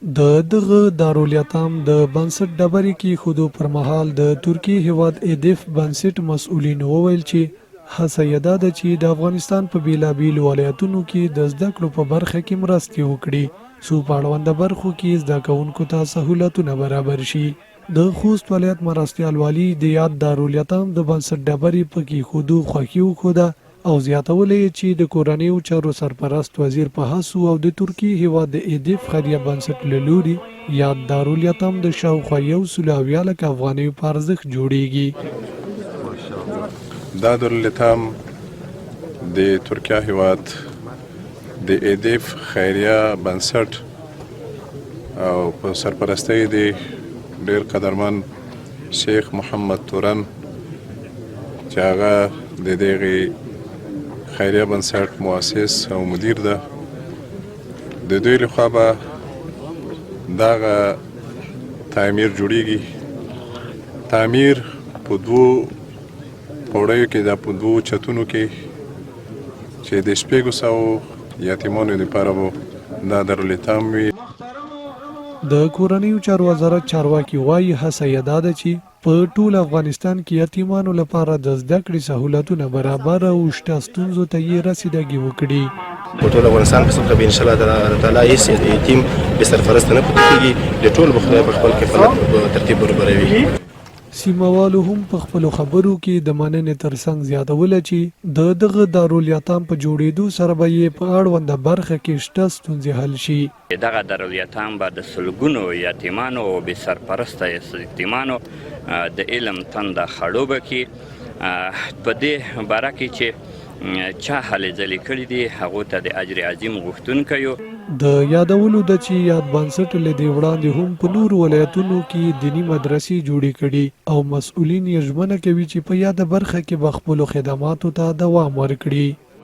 دغه دارالیتام د بنسټ ډبرې کې خودو پر مهال د ترکی هیواد ایدف بنسټ مسؤلین وویل چې هڅه یې دا ده چې د افغانستان په بیلابیلو ولایتونو کې د زده کړو په برخه کې مرستې وکړي څو په اړونده برخو کې زده کوونکو ته سهولتونه برابر شي. د خوست ولایت مرستیال والي د یاد دارالیتام د بنسټ ډبرې په کې خودو خوښي وښوده او زیاتولې چې د کورنیو چارو سرپرست وزیر په هڅو او د ترکی هیواد د ایدف خیریه بنسټ له لوري یاد دارالیتام د شاوخوا 100 لک افغانیو په ارزښت جوړیږي. دا دارالیتام د ترکیه هیواد د ایدف خیریه بنسټ او په سرپرستی د ډیر قدرمن شیخ محمد تورن چې هغه د دغه خیریه بنسټ مؤسس او مدیر ده، د دوی لخوا به دغه تعمیر جوړیږي. تعمیر په دوو پوړیو کې ده، په دوو چتونو کې چې د 600 یتیمانو لپاره به دا دارالیتام وي. د کورنیو چارو وزارت چارواکي وایي هڅه یې دا ده چې په ټول افغانستان کې یتیمانو لپاره د زده کړې سهولتونه برابر او شته ستونزو ته یې رسیدګي وکړي. په ټول افغانستان کې څنګه به ان شاء الله تعالی هیڅ یتیم به سرپرست نه پاتې کېږي، د ټول به خدای په خپل کفالت په ترتیب برابروي. سیموالو هم په خپلو خبرو کې د مننې ترڅنګ زیاتوله چې دغه دارالیتام په جوړېدو سره به یې په اړونده برخه کې شته ستونزې حل شي. دغه دارالیتام به د سلګونو یتیمانو او بې سرپرسته یتیمانو د علم تنده خړوبه کړي. په دې باره کې چې چا هلې ځلې کړي دي هغو ته د اجر عظیم غوښتونکی یو. د یادولو ده چې یاد بنسټ له دې وړاندې هم په نورو ولایتونو کې دیني مدرسې جوړې کړي او مسؤلین یې ژمنه کوي چې په یاده برخه کې به خپلو خدماتو ته دوام ورکړي.